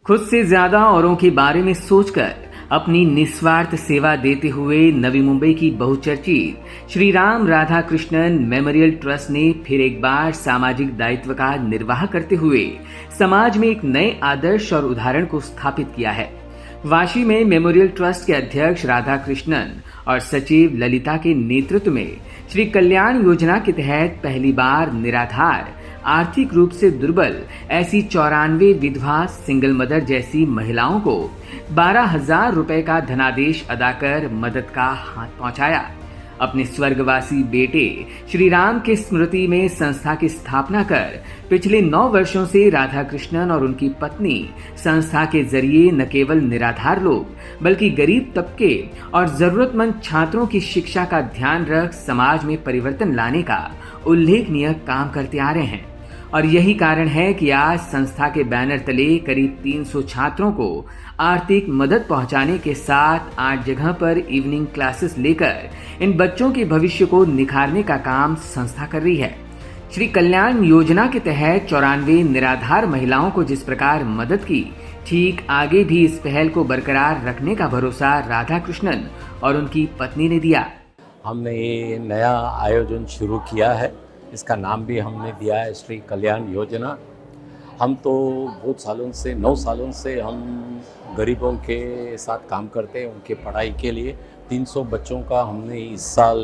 खुद से ज्यादा औरों के बारे में सोचकर अपनी निस्वार्थ सेवा देते हुए नवी मुंबई की बहुचर्चित श्री राम राधा कृष्णन मेमोरियल ट्रस्ट ने फिर एक बार सामाजिक दायित्व का निर्वाह करते हुए समाज में एक नए आदर्श और उदाहरण को स्थापित किया है। वाशी में मेमोरियल ट्रस्ट के अध्यक्ष राधा कृष्णन और सचिव ललिता के नेतृत्व में श्री कल्याण योजना के तहत पहली बार निराधार, आर्थिक रूप से दुर्बल ऐसी 94 विधवा, सिंगल मदर जैसी महिलाओं को 12,000 रुपए का धनादेश अदा कर मदद का हाथ पहुंचाया। अपने स्वर्गवासी बेटे श्री राम की स्मृति में संस्था की स्थापना कर पिछले 9 वर्षों से राधा कृष्णन और उनकी पत्नी संस्था के जरिए न केवल निराधार लोग बल्कि गरीब तबके और जरूरतमंद छात्रों की शिक्षा का ध्यान रख समाज में परिवर्तन लाने का उल्लेखनीय काम करते आ रहे हैं। और यही कारण है कि आज संस्था के बैनर तले करीब 300 छात्रों को आर्थिक मदद पहुंचाने के साथ 8 जगह पर इवनिंग क्लासेस लेकर इन बच्चों के भविष्य को निखारने का काम संस्था कर रही है। श्री कल्याण योजना के तहत 94 निराधार महिलाओं को जिस प्रकार मदद की, ठीक आगे भी इस पहल को बरकरार रखने का भरोसा राधा कृष्णन और उनकी पत्नी ने दिया। हमने ये नया आयोजन शुरू किया है, इसका नाम भी हमने दिया है श्री कल्याण योजना। हम तो बहुत सालों से 9 सालों से हम गरीबों के साथ काम करते हैं, उनके पढ़ाई के लिए 300 बच्चों का हमने इस साल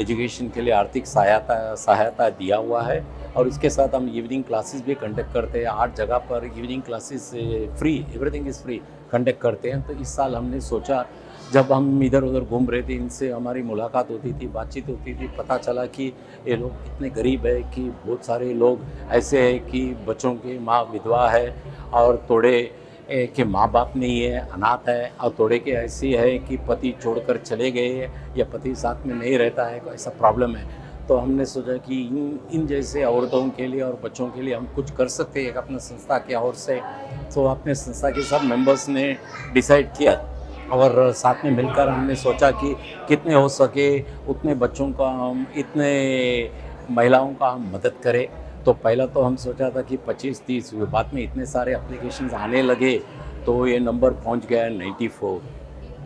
एजुकेशन के लिए आर्थिक सहायता दिया हुआ है। और इसके साथ हम इवनिंग क्लासेस भी कंडक्ट करते हैं। 8 जगह पर evening classes free, everything is free conduct करते हैं। तो इस साल हमने सोचा, जब हम इधर उधर घूम रहे थे, इनसे हमारी मुलाकात होती थी, बातचीत होती थी, पता चला कि ये लोग इतने गरीब है कि बहुत सारे लोग ऐसे हैं कि बच्चों की माँ विधवा है और थोड़े के माँ बाप नहीं है, अनाथ है, और थोड़े के ऐसी है कि पति छोड़कर चले गए या पति साथ में नहीं रहता है, ऐसा प्रॉब्लम है। तो हमने सोचा कि इन जैसे औरतों के लिए और बच्चों के लिए हम कुछ कर सकते हैं अपने संस्था के ओर से। तो अपने संस्था के सब मेंबर्स ने डिसाइड किया और साथ में मिलकर हमने सोचा कि कितने हो सके उतने बच्चों का हम, इतने महिलाओं का हम मदद करें। तो पहला तो हम सोचा था कि 25-30, बाद में इतने सारे एप्लीकेशंस आने लगे तो ये नंबर पहुंच गया है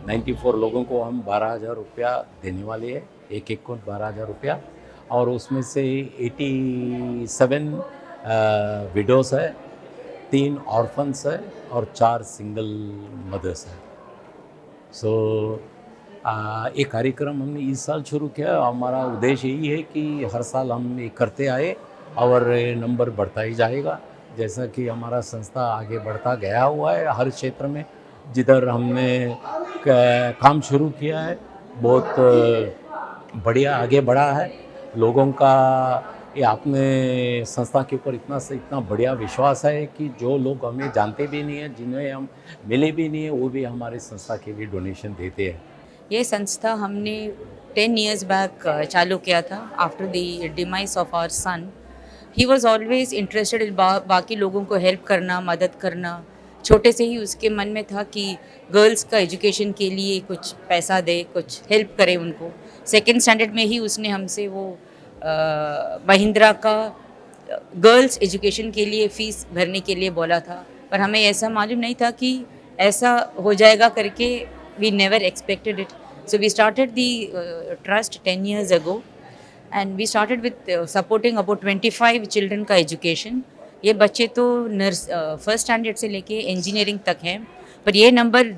94 लोगों को हम 12,000 रुपया देने वाले हैं, एक को 12,000 रुपया। और उसमें से 87 विडोस है, 3 ऑर्फन्स है और 4 सिंगल मदर्स है। एक कार्यक्रम हमने इस साल शुरू किया। हमारा उद्देश्य यही है कि हर साल हम ये करते आए और नंबर बढ़ता ही जाएगा। जैसा कि हमारा संस्था आगे बढ़ता गया हुआ है, हर क्षेत्र में जिधर हमने काम शुरू किया है बहुत बढ़िया आगे बढ़ा है। लोगों का ये अपने संस्था के ऊपर इतना बढ़िया विश्वास है कि जो लोग हमें जानते भी नहीं हैं, जिन्हें हम मिले भी नहीं हैं, वो भी हमारे संस्था के लिए डोनेशन देते हैं। ये संस्था हमने 10 years बैक चालू किया था after the demise of our son. He was always interested in बाकी लोगों को हेल्प करना, मदद करना। छोटे से ही उसके मन में था कि गर्ल्स का एजुकेशन के लिए कुछ पैसा दे, कुछ हेल्प करे उनको। 2nd स्टैंडर्ड में ही उसने हमसे वो महिंद्रा का गर्ल्स एजुकेशन के लिए फ़ीस भरने के लिए बोला था, पर हमें ऐसा मालूम नहीं था कि ऐसा हो जाएगा करके। We never expected it. So we started the trust 10 years ago and we started with supporting about 25 children का एजुकेशन। ये बच्चे तो फर्स्ट स्टैंडर्ड से लेके इंजीनियरिंग तक हैं, पर ये नंबर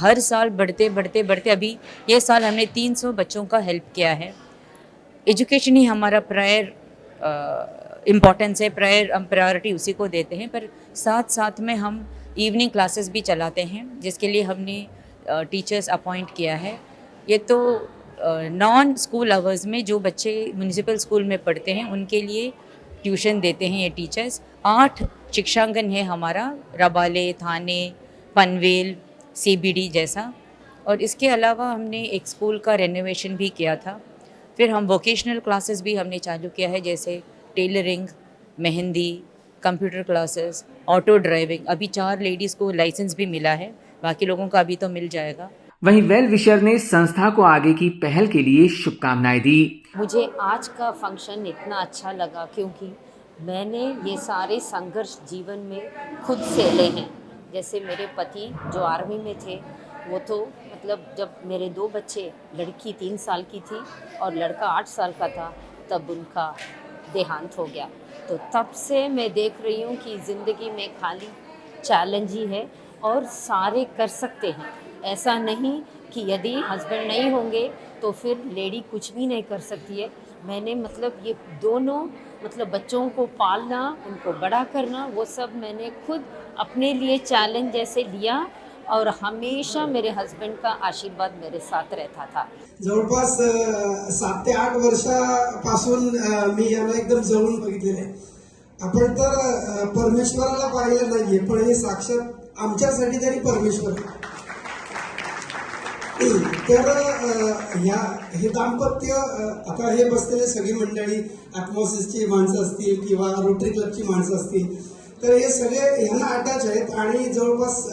हर साल बढ़ते अभी ये साल हमने 300 बच्चों का हेल्प किया है। एजुकेशन ही हमारा प्रायर इम्पॉर्टेंस है, हम प्रायोरिटी उसी को देते हैं, पर साथ में हम इवनिंग क्लासेस भी चलाते हैं जिसके लिए हमने टीचर्स अपॉइंट किया है। ये तो नॉन स्कूल आवर्स में जो बच्चे म्यूनिसिपल स्कूल में पढ़ते हैं उनके लिए ट्यूशन देते हैं ये टीचर्स। 8 शिक्षांगन है हमारा, रबाले, थाने, पनवेल, CBD जैसा। और इसके अलावा हमने एक स्कूल का रेनोवेशन भी किया था। फिर हम वोकेशनल क्लासेस भी हमने चालू किया है, जैसे tailoring, mehndi, computer classes, auto driving. अभी 4 लेडीज़ को लाइसेंस भी मिला है, बाकी लोगों का अभी तो मिल जाएगा। वहीं वेल विशर ने संस्था को आगे की पहल के लिए शुभकामनाएं दी। मुझे आज का फंक्शन इतना अच्छा लगा क्योंकि मैंने ये सारे संघर्ष जीवन में खुद से ले हैं। जैसे मेरे पति जो आर्मी में थे, वो तो मतलब जब मेरे 2 बच्चे, लड़की 3 साल की थी और लड़का 8 साल का था, तब उनका देहांत हो गया। तो तब से मैं देख रही हूँ कि ज़िंदगी में खाली चैलेंज ही है और सारे कर सकते हैं। ऐसा नहीं कि यदि हस्बैंड नहीं होंगे तो फिर लेडी कुछ भी नहीं कर सकती है। मैंने मतलब ये दोनों मतलब बच्चों को पालना, उनको बड़ा करना, वो सब मैंने खुद अपने लिए चैलेंज जैसे लिया और हमेशा मेरे हस्बैंड का आशीर्वाद मेरे साथ रहता था। जवळपास 7 ते 8 वर्षापासून मी याला एकदम जवळून बघितलेलं आहे. आपण तर परमेश्वराला पाहिलं नाहीये, पण हे साक्षात आमच्यासाठी तरी परमेश्वर आहे. तर हे दाम्पत्य, आता हे बसलेले सगळी मंडळी ॲटमॉसिसची माणसं असतील किंवा रोटरी क्लबची माणसं असतील, तर हे सगळे ह्यांना अटॅच आहेत आणि जवळपास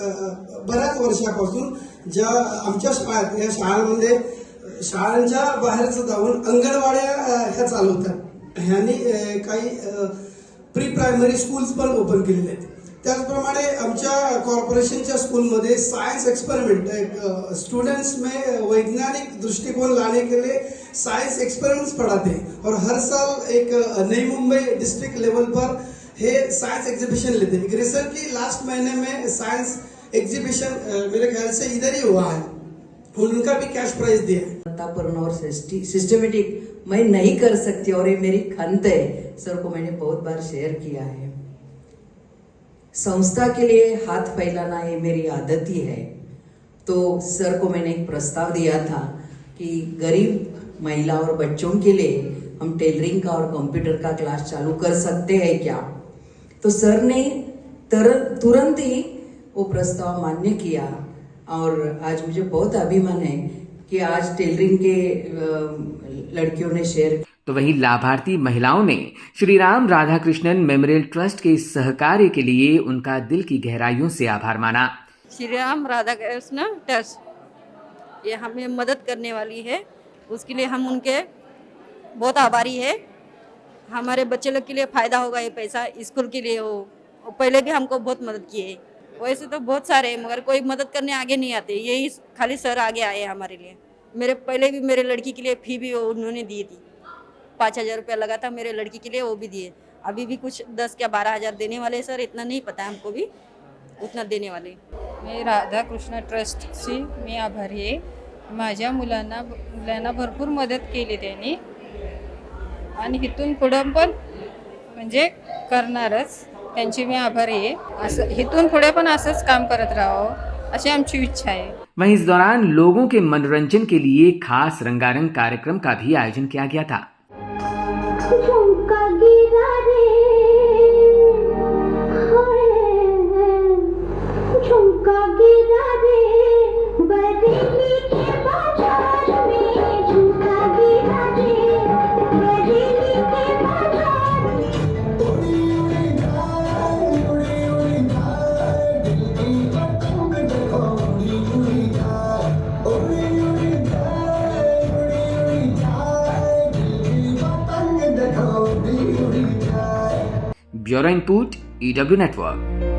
बऱ्याच वर्षापासून ज्या आमच्या शाळेत, या शाळांमध्ये शाळांच्या बाहेरचं जाऊन अंगणवाड्या ह्या चालवतात. ह्यांनी काही प्री प्रायमरी स्कूल्स पण ओपन केलेले आहेत. त्याचप्रमाणे आमच्या कॉर्पोरेशनच्या स्कूलमध्ये साइंस एक्सपेरिमेंट, स्टूडेंट्स में वैज्ञानिक दृष्टिकोण लाने के लिए साइंस एक्सपेरिमेंट्स पढ़ाते हैं और हर साल एक नई मुंबई डिस्ट्रिक्ट लेवल पर हे साइंस एग्जीबिशन लेते हैं. रिसेंटली लास्ट महीने में साइंस एग्जीबिशन मेरे ख्याल से इधर ही हुआ है, उनका भी कैश प्राइज दिया है. और सिस्टमेटिक मैं नहीं कर सकती और ये मेरी खंत है. सर को मैंने बहुत बार शेयर किया है. संस्था के लिए हाथ फैलाना ये मेरी आदत ही है. तो सर को मैंने एक प्रस्ताव दिया था कि गरीब महिला और बच्चों के लिए हम टेलरिंग का और कंप्यूटर का क्लास चालू कर सकते हैं क्या. तो सर ने तुरंत ही वो प्रस्ताव मान्य किया और आज मुझे बहुत अभिमान है कि आज टेलरिंग के लड़कियों ने शेयर. तो वहीं लाभार्थी महिलाओं ने श्री राम राधाकृष्णन मेमोरियल ट्रस्ट के इस सहकार्य के लिए उनका दिल की गहराइयों से आभार माना. श्री राम राधाकृष्ण ट्रस्ट ये हमें मदद करने वाली है, उसके लिए हम उनके बहुत आभारी है. हमारे बच्चे लोग के लिए फ़ायदा होगा ये पैसा, स्कूल के लिए हो. पहले भी हमको बहुत मदद की है. वैसे तो बहुत सारे हैं मगर कोई मदद करने आगे नहीं आते, यही खाली सर आगे आए हमारे लिए. मेरे पहले भी मेरे लड़की के लिए फ़ी भी उन्होंने दी थी, 5,000 रुपया लगा था मेरे लड़की के लिए, वो भी दिए. अभी भी कुछ 10 या 12,000 देने वाले सर, इतना नहीं पता है हमको भी, उतना देने वाले. मी राधाकृष्ण ट्रस्टची मी आभारी आहे. माझ्या मुलांना भरपूर मदत केली त्यांनी आणि इथून पुढं पण म्हणजे करणारच. त्यांची मी आभारी आहे. असं इथून पुढे पण असंच काम करत राहावं अशी आमची इच्छा आहे. वहीं इस दौरान लोगों के मनोरंजन के लिए खास रंगारंग कार्यक्रम का भी आयोजन किया गया था. झुमका गिरा रे, झुमका गिरा रे, बरेली के बाजार में झुमका गिरा रे, बरेली के बाजार ब्यूरो इनपुट EW नेटवर्क.